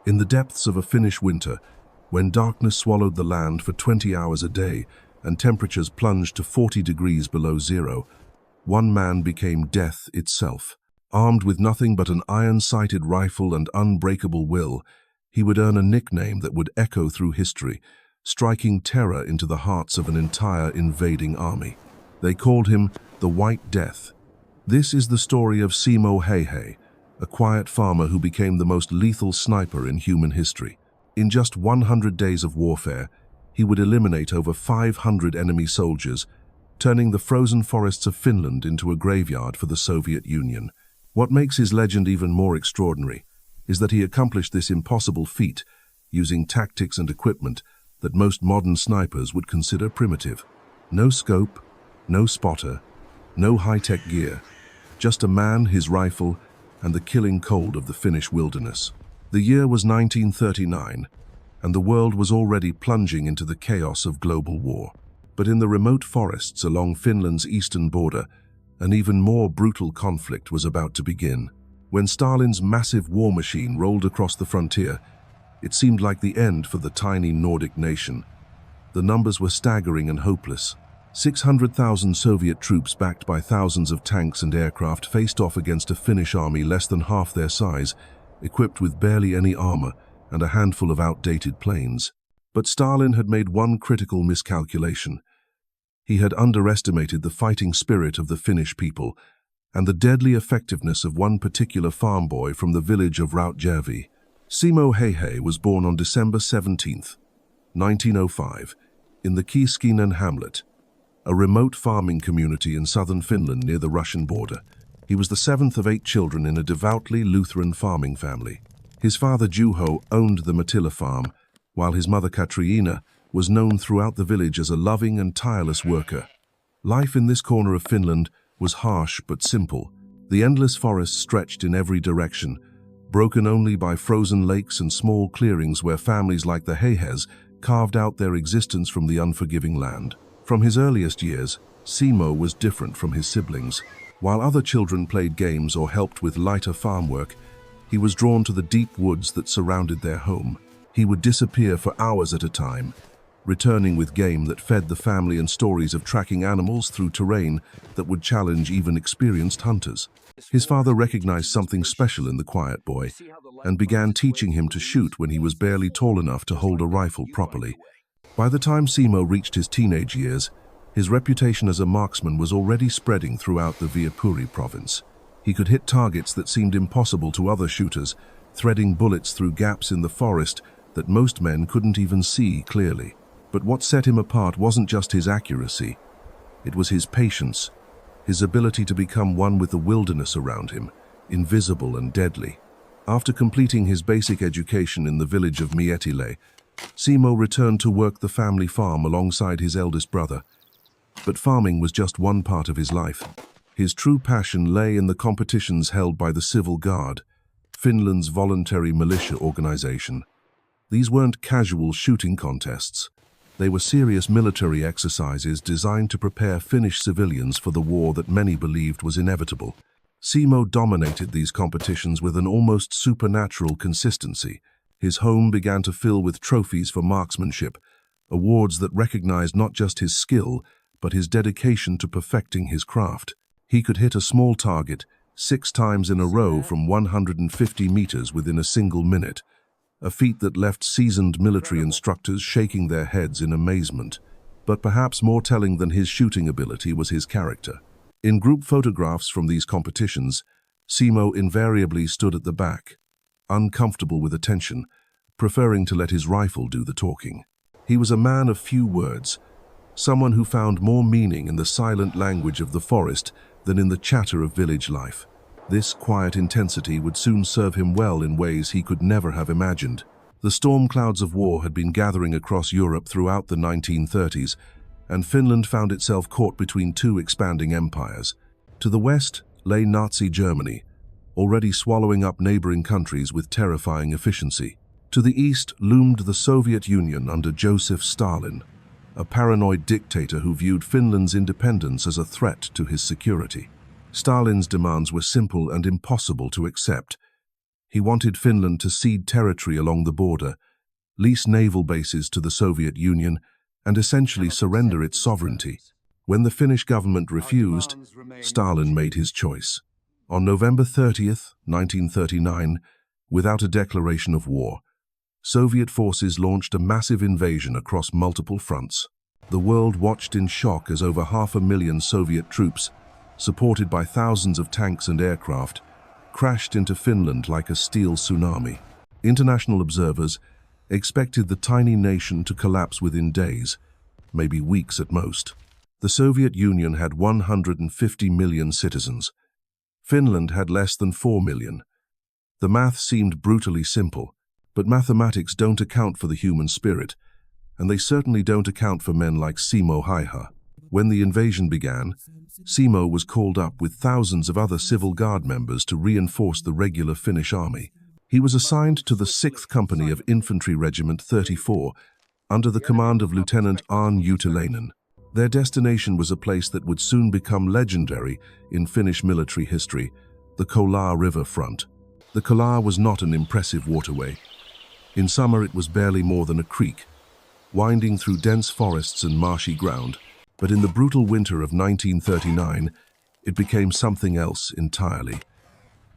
In the depths of a Finnish winter, when darkness swallowed the land for 20 hours a day and temperatures plunged to 40 degrees below zero, one man became death itself. Armed with nothing but an iron-sighted rifle and unbreakable will, he would earn a nickname that would echo through history, striking terror into the hearts of an entire invading army. They called him the White Death. This is the story of Simo Häyhä, a quiet farmer who became the most lethal sniper in human history. In just 100 days of warfare, he would eliminate over 500 enemy soldiers, turning the frozen forests of Finland into a graveyard for the Soviet Union. What makes his legend even more extraordinary is that he accomplished this impossible feat using tactics and equipment that most modern snipers would consider primitive. No scope, no spotter, no high-tech gear, just a man, his rifle, and the killing cold of the Finnish wilderness. The year was 1939, and the world was already plunging into the chaos of global war. But in the remote forests along Finland's eastern border, an even more brutal conflict was about to begin. When Stalin's massive war machine rolled across the frontier, it seemed like the end for the tiny Nordic nation. The numbers were staggering and hopeless. 600,000 Soviet troops backed by thousands of tanks and aircraft faced off against a Finnish army less than half their size, equipped with barely any armor and a handful of outdated planes. But Stalin had made one critical miscalculation. He had underestimated the fighting spirit of the Finnish people and the deadly effectiveness of one particular farm boy from the village of Rautjärvi. Simo Häyhä was born on December 17, 1905, in the Keskinen hamlet, a remote farming community in southern Finland near the Russian border. He was the seventh of 8 children in a devoutly Lutheran farming family. His father Juho owned the Mattila farm, while his mother Katriina was known throughout the village as a loving and tireless worker. Life in this corner of Finland was harsh but simple. The endless forests stretched in every direction, broken only by frozen lakes and small clearings where families like the Häyhäs carved out their existence from the unforgiving land. From his earliest years, Simo was different from his siblings. While other children played games or helped with lighter farm work, he was drawn to the deep woods that surrounded their home. He would disappear for hours at a time, returning with game that fed the family and stories of tracking animals through terrain that would challenge even experienced hunters. His father recognized something special in the quiet boy and began teaching him to shoot when he was barely tall enough to hold a rifle properly. By the time Simo reached his teenage years, his reputation as a marksman was already spreading throughout the Viipuri province. He could hit targets that seemed impossible to other shooters, threading bullets through gaps in the forest that most men couldn't even see clearly. But what set him apart wasn't just his accuracy. It was his patience, his ability to become one with the wilderness around him, invisible and deadly. After completing his basic education in the village of Mietile, Simo returned to work the family farm alongside his eldest brother. But farming was just one part of his life. His true passion lay in the competitions held by the Civil Guard, Finland's voluntary militia organization. These weren't casual shooting contests. They were serious military exercises designed to prepare Finnish civilians for the war that many believed was inevitable. Simo dominated these competitions with an almost supernatural consistency. His home began to fill with trophies for marksmanship, awards that recognized not just his skill, but his dedication to perfecting his craft. He could hit a small target 6 times in a row from 150 meters within a single minute, a feat that left seasoned military instructors shaking their heads in amazement. But perhaps more telling than his shooting ability was his character. In group photographs from these competitions, Simo invariably stood at the back, uncomfortable with attention, preferring to let his rifle do the talking. He was a man of few words, someone who found more meaning in the silent language of the forest than in the chatter of village life. This quiet intensity would soon serve him well in ways he could never have imagined. The storm clouds of war had been gathering across Europe throughout the 1930s, and Finland found itself caught between 2 expanding empires. To the west lay Nazi Germany, already swallowing up neighboring countries with terrifying efficiency. To the east loomed the Soviet Union under Joseph Stalin, a paranoid dictator who viewed Finland's independence as a threat to his security. Stalin's demands were simple and impossible to accept. He wanted Finland to cede territory along the border, lease naval bases to the Soviet Union, and essentially surrender its sovereignty. When the Finnish government refused, Stalin made his choice. On November 30th, 1939, without a declaration of war, Soviet forces launched a massive invasion across multiple fronts. The world watched in shock as over 500,000 Soviet troops, supported by thousands of tanks and aircraft, crashed into Finland like a steel tsunami. International observers expected the tiny nation to collapse within days, maybe weeks at most. The Soviet Union had 150 million citizens. Finland had less than 4 million. The math seemed brutally simple, but mathematics don't account for the human spirit, and they certainly don't account for men like Simo Häyhä. When the invasion began, Simo was called up with thousands of other Civil Guard members to reinforce the regular Finnish army. He was assigned to the 6th Company of Infantry Regiment 34, under the command of Lieutenant Arne Juutilainen. Their destination was a place that would soon become legendary in Finnish military history, the Kollaa River front. The Kollaa was not an impressive waterway. In summer it was barely more than a creek, winding through dense forests and marshy ground. But in the brutal winter of 1939, it became something else entirely.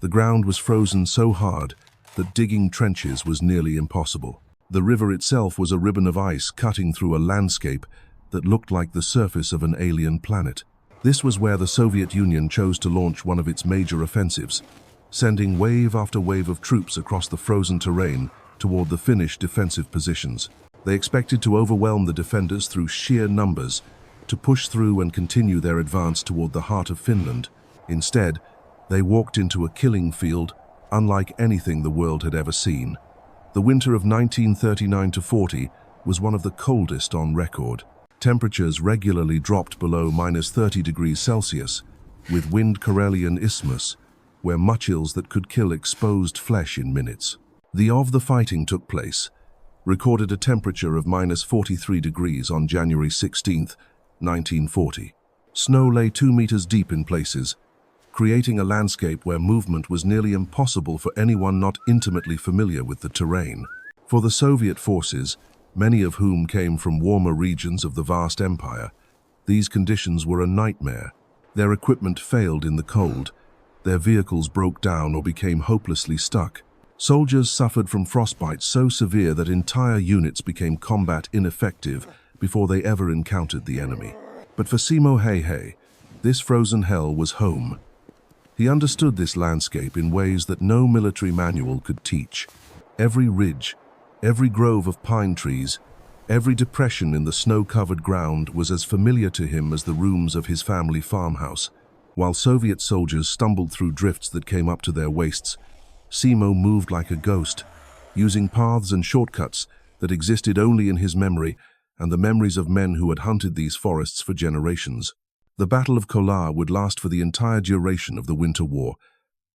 The ground was frozen so hard that digging trenches was nearly impossible. The river itself was a ribbon of ice cutting through a landscape that looked like the surface of an alien planet. This was where the Soviet Union chose to launch one of its major offensives, sending wave after wave of troops across the frozen terrain toward the Finnish defensive positions. They expected to overwhelm the defenders through sheer numbers, to push through and continue their advance toward the heart of Finland. Instead, they walked into a killing field unlike anything the world had ever seen. The winter of 1939-40 was one of the coldest on record. Temperatures regularly dropped below -30 degrees Celsius, with wind Karelian Isthmus, where muchils that could kill exposed flesh in minutes. The fighting took place, recorded a temperature of -43 degrees on January 16th, 1940. Snow lay 2 meters deep in places, creating a landscape where movement was nearly impossible for anyone not intimately familiar with the terrain. For the Soviet forces, many of whom came from warmer regions of the vast empire, these conditions were a nightmare. Their equipment failed in the cold, their vehicles broke down or became hopelessly stuck. Soldiers suffered from frostbite so severe that entire units became combat ineffective before they ever encountered the enemy. But for Simo Häyhä, this frozen hell was home. He understood this landscape in ways that no military manual could teach. Every ridge, every grove of pine trees, every depression in the snow-covered ground was as familiar to him as the rooms of his family farmhouse. While Soviet soldiers stumbled through drifts that came up to their waists, Simo moved like a ghost, using paths and shortcuts that existed only in his memory and the memories of men who had hunted these forests for generations. The Battle of Kollaa would last for the entire duration of the Winter War,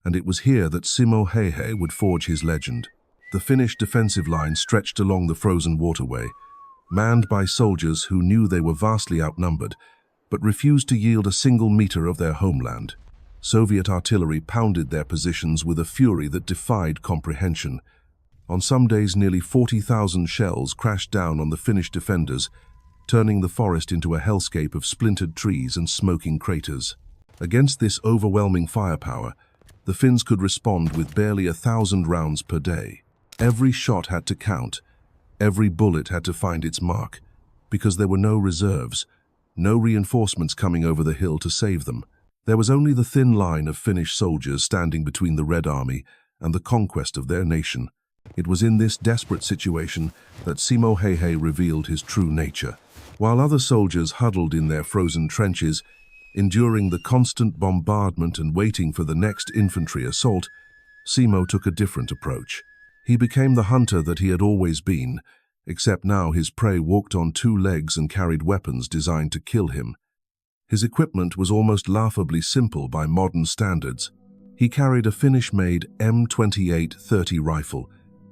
and it was here that Simo Häyhä would forge his legend. The Finnish defensive line stretched along the frozen waterway, manned by soldiers who knew they were vastly outnumbered, but refused to yield a single meter of their homeland. Soviet artillery pounded their positions with a fury that defied comprehension. On some days, nearly 40,000 shells crashed down on the Finnish defenders, turning the forest into a hellscape of splintered trees and smoking craters. Against this overwhelming firepower, the Finns could respond with barely 1,000 rounds per day. Every shot had to count, every bullet had to find its mark, because there were no reserves, no reinforcements coming over the hill to save them. There was only the thin line of Finnish soldiers standing between the Red Army and the conquest of their nation. It was in this desperate situation that Simo Häyhä revealed his true nature. While other soldiers huddled in their frozen trenches, enduring the constant bombardment and waiting for the next infantry assault, Simo took a different approach. He became the hunter that he had always been, except now his prey walked on 2 legs and carried weapons designed to kill him. His equipment was almost laughably simple by modern standards. He carried a Finnish-made M28-30 rifle,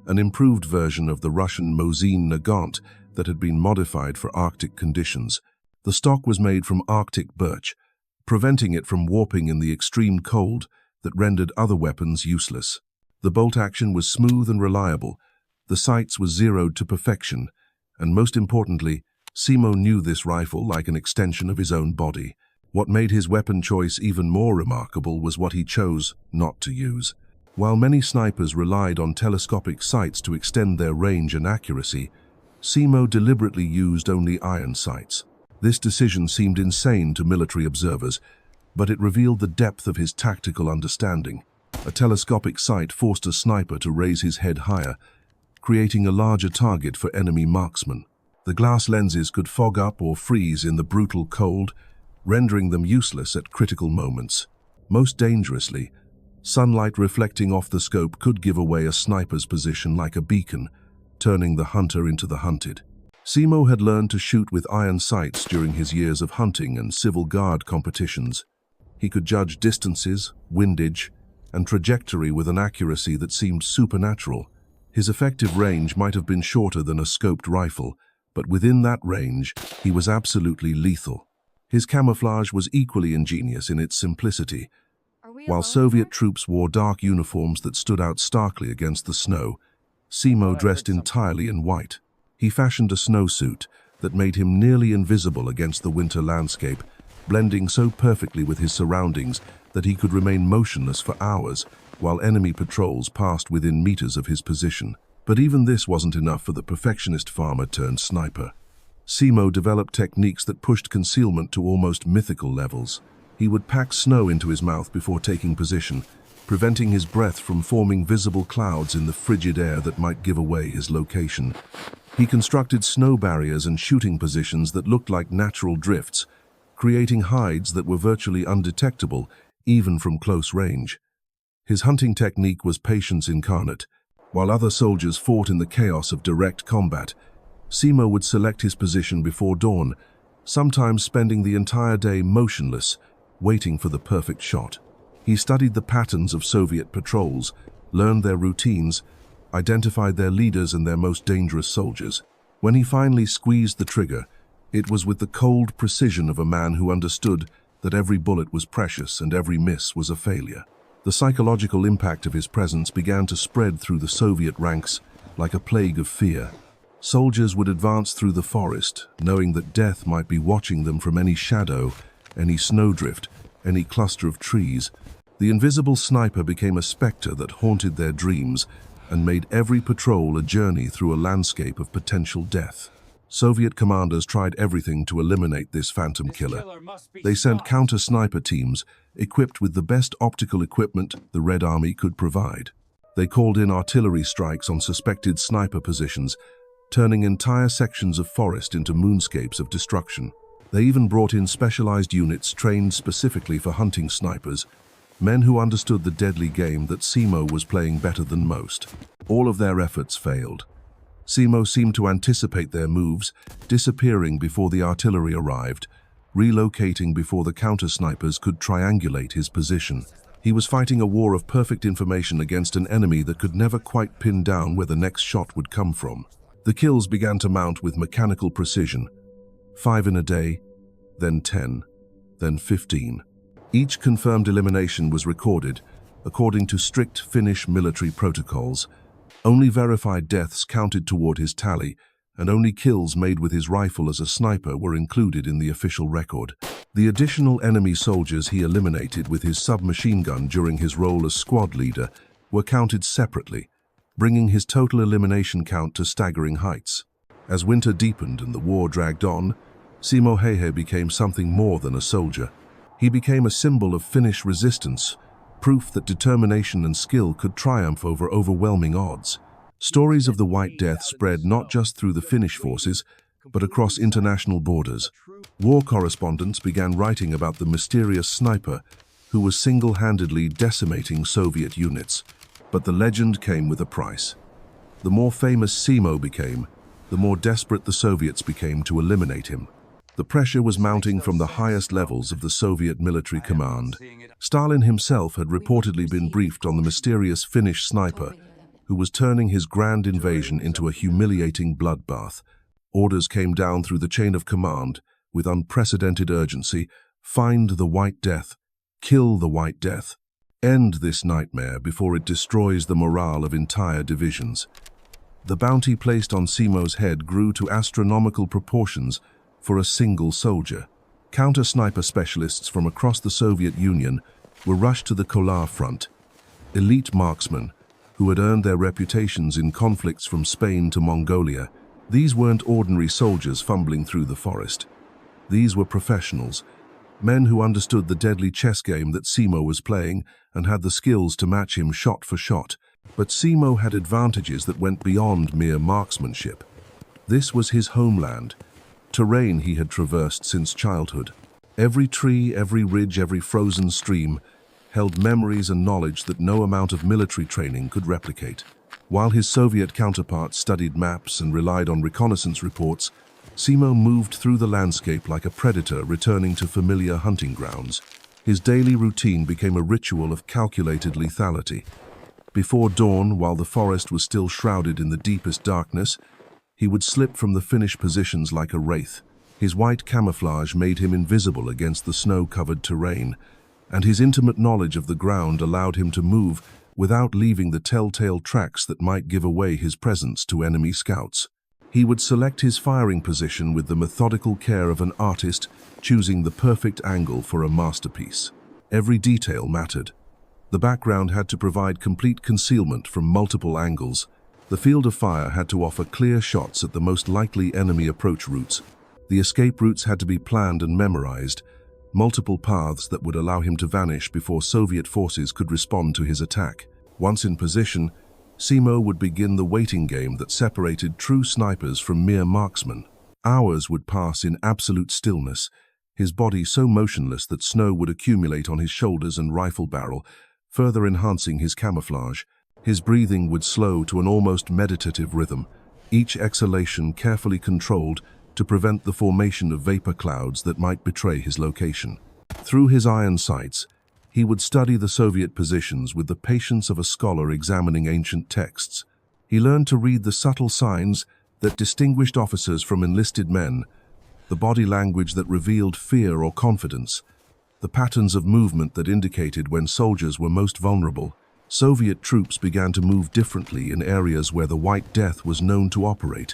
an improved version of the Russian Mosin Nagant that had been modified for Arctic conditions. The stock was made from Arctic birch, preventing it from warping in the extreme cold that rendered other weapons useless. The bolt action was smooth and reliable, the sights were zeroed to perfection, and most importantly, Simo knew this rifle like an extension of his own body. What made his weapon choice even more remarkable was what he chose not to use. While many snipers relied on telescopic sights to extend their range and accuracy, Simo deliberately used only iron sights. This decision seemed insane to military observers, but it revealed the depth of his tactical understanding. A telescopic sight forced a sniper to raise his head higher, creating a larger target for enemy marksmen. The glass lenses could fog up or freeze in the brutal cold, rendering them useless at critical moments. Most dangerously, sunlight reflecting off the scope could give away a sniper's position like a beacon, turning the hunter into the hunted. Simo had learned to shoot with iron sights during his years of hunting and civil guard competitions. He could judge distances, windage, and trajectory with an accuracy that seemed supernatural. His effective range might have been shorter than a scoped rifle, but within that range, he was absolutely lethal. His camouflage was equally ingenious in its simplicity. While Soviet troops wore dark uniforms that stood out starkly against the snow, Simo dressed entirely in white. He fashioned a snowsuit that made him nearly invisible against the winter landscape, blending so perfectly with his surroundings that he could remain motionless for hours while enemy patrols passed within meters of his position. But even this wasn't enough for the perfectionist farmer turned sniper. Simo developed techniques that pushed concealment to almost mythical levels. He would pack snow into his mouth before taking position, preventing his breath from forming visible clouds in the frigid air that might give away his location. He constructed snow barriers and shooting positions that looked like natural drifts, creating hides that were virtually undetectable, even from close range. His hunting technique was patience incarnate. While other soldiers fought in the chaos of direct combat, Simo would select his position before dawn, sometimes spending the entire day motionless, waiting for the perfect shot. He studied the patterns of Soviet patrols, learned their routines, identified their leaders and their most dangerous soldiers. When he finally squeezed the trigger, it was with the cold precision of a man who understood that every bullet was precious and every miss was a failure. The psychological impact of his presence began to spread through the Soviet ranks like a plague of fear. Soldiers would advance through the forest, knowing that death might be watching them from any shadow, any snowdrift, any cluster of trees. The invisible sniper became a specter that haunted their dreams and made every patrol a journey through a landscape of potential death. Soviet commanders tried everything to eliminate this phantom killer. They sent counter-sniper teams equipped with the best optical equipment the Red Army could provide. They called in artillery strikes on suspected sniper positions, turning entire sections of forest into moonscapes of destruction. They even brought in specialized units trained specifically for hunting snipers, men who understood the deadly game that Simo was playing better than most. All of their efforts failed. Simo seemed to anticipate their moves, disappearing before the artillery arrived, relocating before the counter-snipers could triangulate his position. He was fighting a war of perfect information against an enemy that could never quite pin down where the next shot would come from. The kills began to mount with mechanical precision. 5 in a day, then 10, then 15. Each confirmed elimination was recorded, according to strict Finnish military protocols. Only verified deaths counted toward his tally, and only kills made with his rifle as a sniper were included in the official record. The additional enemy soldiers he eliminated with his submachine gun during his role as squad leader were counted separately, bringing his total elimination count to staggering heights. As winter deepened and the war dragged on, Simo Häyhä became something more than a soldier. He became a symbol of Finnish resistance, proof that determination and skill could triumph over overwhelming odds. Stories of the White Death spread not just through the Finnish forces, but across international borders. War correspondents began writing about the mysterious sniper who was single-handedly decimating Soviet units. But the legend came with a price. The more famous Simo became, the more desperate the Soviets became to eliminate him. The pressure was mounting from the highest levels of the Soviet military command. Stalin himself had reportedly been briefed on the mysterious Finnish sniper, who was turning his grand invasion into a humiliating bloodbath. Orders came down through the chain of command with unprecedented urgency: find the White Death, kill the White Death. End this nightmare before it destroys the morale of entire divisions. The bounty placed on Simo's head grew to astronomical proportions for a single soldier. Counter-sniper specialists from across the Soviet Union were rushed to the Kollaa front. Elite marksmen, who had earned their reputations in conflicts from Spain to Mongolia. These weren't ordinary soldiers fumbling through the forest. These were professionals, men who understood the deadly chess game that Simo was playing and had the skills to match him shot for shot. But Simo had advantages that went beyond mere marksmanship. This was his homeland, terrain he had traversed since childhood. Every tree, every ridge, every frozen stream held memories and knowledge that no amount of military training could replicate. While his Soviet counterparts studied maps and relied on reconnaissance reports, Simo moved through the landscape like a predator returning to familiar hunting grounds. His daily routine became a ritual of calculated lethality. Before dawn, while the forest was still shrouded in the deepest darkness, he would slip from the Finnish positions like a wraith. His white camouflage made him invisible against the snow-covered terrain, and his intimate knowledge of the ground allowed him to move without leaving the telltale tracks that might give away his presence to enemy scouts. He would select his firing position with the methodical care of an artist choosing the perfect angle for a masterpiece. Every detail mattered. The background had to provide complete concealment from multiple angles. The field of fire had to offer clear shots at the most likely enemy approach routes. The escape routes had to be planned and memorized, multiple paths that would allow him to vanish before Soviet forces could respond to his attack. Once in position, Simo would begin the waiting game that separated true snipers from mere marksmen. Hours would pass in absolute stillness, his body so motionless that snow would accumulate on his shoulders and rifle barrel, further enhancing his camouflage. His breathing would slow to an almost meditative rhythm, each exhalation carefully controlled to prevent the formation of vapor clouds that might betray his location. Through his iron sights, he would study the Soviet positions with the patience of a scholar examining ancient texts. He learned to read the subtle signs that distinguished officers from enlisted men, the body language that revealed fear or confidence, the patterns of movement that indicated when soldiers were most vulnerable. Soviet troops began to move differently in areas where the White Death was known to operate,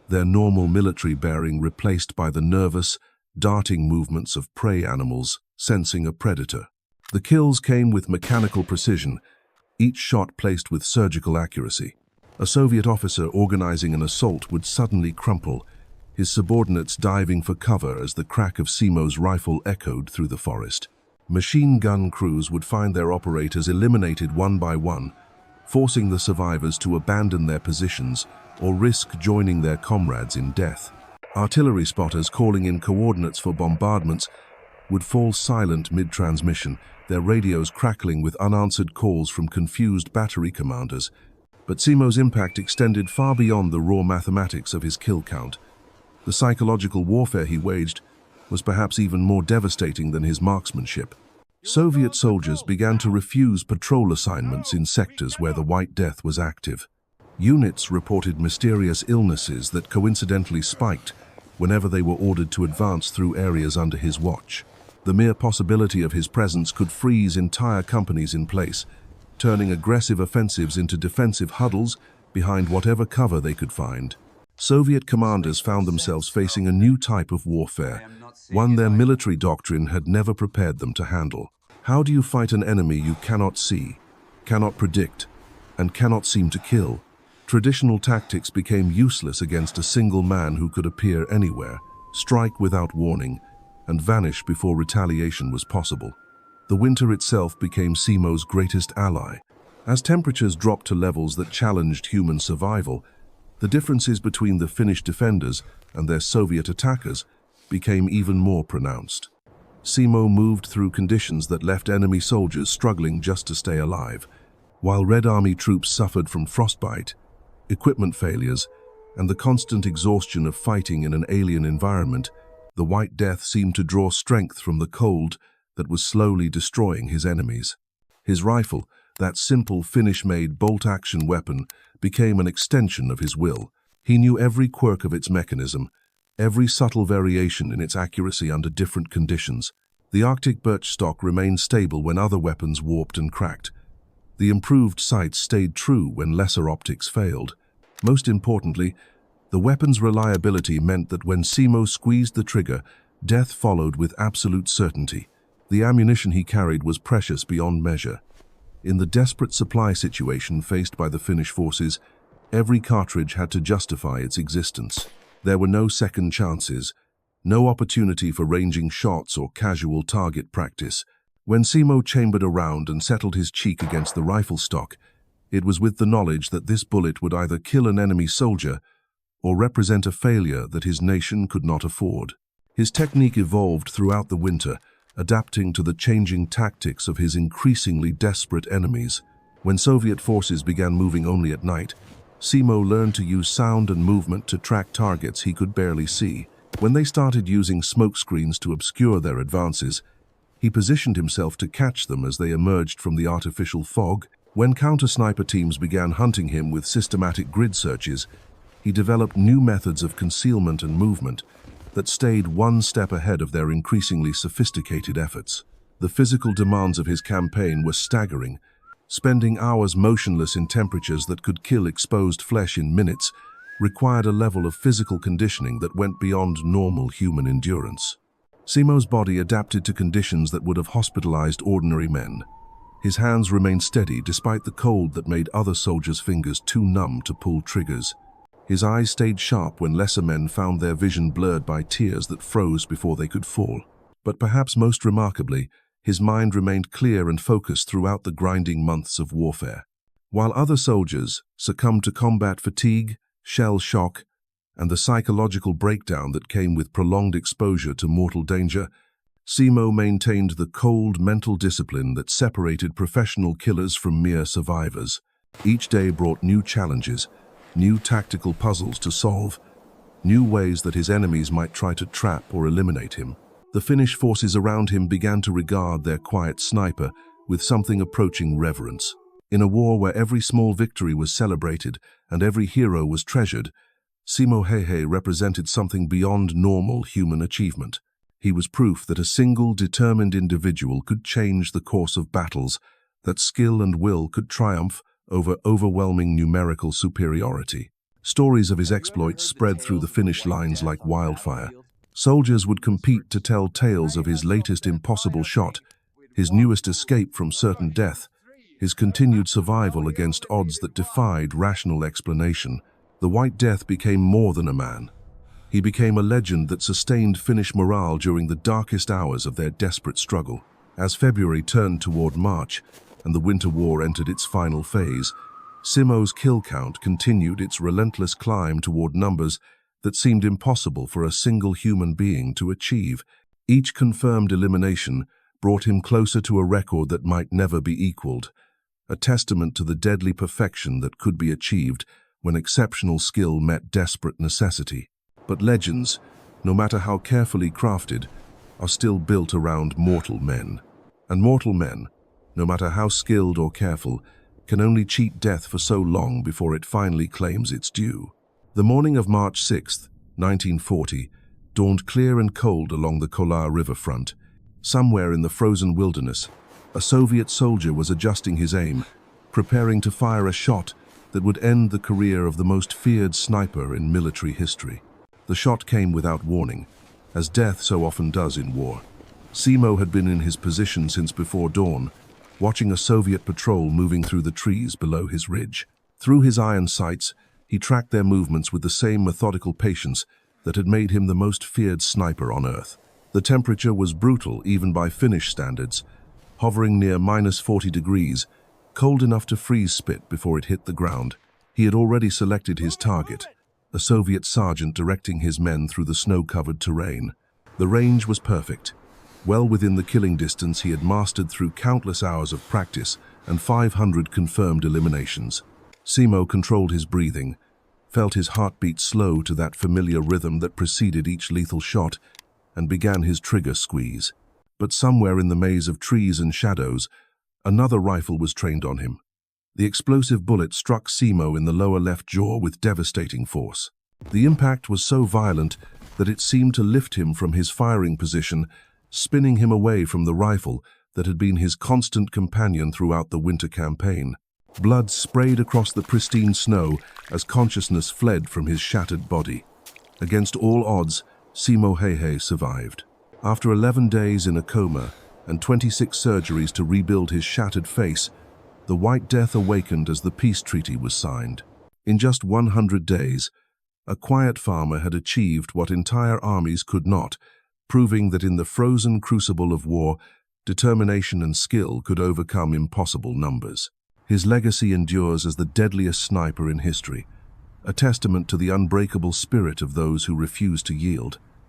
their normal military bearing replaced by the nervous, darting movements of prey animals sensing a predator. The kills came with mechanical precision, each shot placed with surgical accuracy. A Soviet officer organizing an assault would suddenly crumple, his subordinates diving for cover as the crack of Simo's rifle echoed through the forest. Machine gun crews would find their operators eliminated one by one, forcing the survivors to abandon their positions or risk joining their comrades in death. Artillery spotters calling in coordinates for bombardments would fall silent mid-transmission, their radios crackling with unanswered calls from confused battery commanders. But Simo's impact extended far beyond the raw mathematics of his kill count. The psychological warfare he waged was perhaps even more devastating than his marksmanship. Soviet soldiers began to refuse patrol assignments in sectors where the White Death was active. Units reported mysterious illnesses that coincidentally spiked whenever they were ordered to advance through areas under his watch. The mere possibility of his presence could freeze entire companies in place, turning aggressive offensives into defensive huddles behind whatever cover they could find. Soviet commanders found themselves facing a new type of warfare, one their military doctrine had never prepared them to handle. How do you fight an enemy you cannot see, cannot predict, and cannot seem to kill? Traditional tactics became useless against a single man who could appear anywhere, strike without warning, and vanish before retaliation was possible. The winter itself became Simo's greatest ally. As temperatures dropped to levels that challenged human survival, the differences between the Finnish defenders and their Soviet attackers became even more pronounced. Simo moved through conditions that left enemy soldiers struggling just to stay alive, while Red Army troops suffered from frostbite, equipment failures, and the constant exhaustion of fighting in an alien environment. The White Death seemed to draw strength from the cold that was slowly destroying his enemies. His rifle, that simple Finnish-made bolt-action weapon, became an extension of his will. He knew every quirk of its mechanism, every subtle variation in its accuracy under different conditions. The Arctic birch stock remained stable when other weapons warped and cracked. The improved sights stayed true when lesser optics failed. Most importantly, the weapon's reliability meant that when Simo squeezed the trigger, death followed with absolute certainty. The ammunition he carried was precious beyond measure. In the desperate supply situation faced by the Finnish forces, every cartridge had to justify its existence. There were no second chances, no opportunity for ranging shots or casual target practice. When Simo chambered a round and settled his cheek against the rifle stock, it was with the knowledge that this bullet would either kill an enemy soldier or represent a failure that his nation could not afford. His technique evolved throughout the winter, adapting to the changing tactics of his increasingly desperate enemies. When Soviet forces began moving only at night, Simo learned to use sound and movement to track targets he could barely see. When they started using smoke screens to obscure their advances, he positioned himself to catch them as they emerged from the artificial fog. When counter-sniper teams began hunting him with systematic grid searches, he developed new methods of concealment and movement that stayed one step ahead of their increasingly sophisticated efforts. The physical demands of his campaign were staggering. Spending hours motionless in temperatures that could kill exposed flesh in minutes required a level of physical conditioning that went beyond normal human endurance. Simo's body adapted to conditions that would have hospitalized ordinary men. His hands remained steady despite the cold that made other soldiers' fingers too numb to pull triggers. His eyes stayed sharp when lesser men found their vision blurred by tears that froze before they could fall. But perhaps most remarkably, his mind remained clear and focused throughout the grinding months of warfare. While other soldiers succumbed to combat fatigue, shell shock, and the psychological breakdown that came with prolonged exposure to mortal danger, Simo maintained the cold mental discipline that separated professional killers from mere survivors. Each day brought new challenges, new tactical puzzles to solve, new ways that his enemies might try to trap or eliminate him. The Finnish forces around him began to regard their quiet sniper with something approaching reverence. In a war where every small victory was celebrated and every hero was treasured, Simo Häyhä represented something beyond normal human achievement. He was proof that a single, determined individual could change the course of battles, that skill and will could triumph over overwhelming numerical superiority. Stories of his exploits spread through the Finnish lines like wildfire. Soldiers would compete to tell tales of his latest impossible shot, his newest escape from certain death, his continued survival against odds that defied rational explanation. The White Death became more than a man. He became a legend that sustained Finnish morale during the darkest hours of their desperate struggle. As February turned toward March and the Winter War entered its final phase, Simo's kill count continued its relentless climb toward numbers that seemed impossible for a single human being to achieve. Each confirmed elimination brought him closer to a record that might never be equaled, a testament to the deadly perfection that could be achieved when exceptional skill met desperate necessity. But legends, no matter how carefully crafted, are still built around mortal men. And mortal men, no matter how skilled or careful, can only cheat death for so long before it finally claims its due. The morning of March 6, 1940, dawned clear and cold along the Kollaa riverfront. Somewhere in the frozen wilderness, a Soviet soldier was adjusting his aim, preparing to fire a shot that would end the career of the most feared sniper in military history. The shot came without warning, as death so often does in war. Simo had been in his position since before dawn, watching a Soviet patrol moving through the trees below his ridge. Through his iron sights, he tracked their movements with the same methodical patience that had made him the most feared sniper on Earth. The temperature was brutal even by Finnish standards, hovering near -40 degrees, cold enough to freeze spit before it hit the ground. He had already selected his target, a Soviet sergeant directing his men through the snow-covered terrain. The range was perfect. Well within the killing distance he had mastered through countless hours of practice and 500 confirmed eliminations. Simo controlled his breathing, felt his heartbeat slow to that familiar rhythm that preceded each lethal shot, and began his trigger squeeze. But somewhere in the maze of trees and shadows, another rifle was trained on him. The explosive bullet struck Simo in the lower left jaw with devastating force. The impact was so violent that it seemed to lift him from his firing position spinning him away from the rifle that had been his constant companion throughout the winter campaign. Blood sprayed across the pristine snow as consciousness fled from his shattered body. Against all odds, Simo Häyhä survived. After 11 days in a coma and 26 surgeries to rebuild his shattered face, the White Death awakened as the peace treaty was signed. In just 100 days, a quiet farmer had achieved what entire armies could not, proving that in the frozen crucible of war, determination and skill could overcome impossible numbers. His legacy endures as the deadliest sniper in history, a testament to the unbreakable spirit of those who refuse to yield.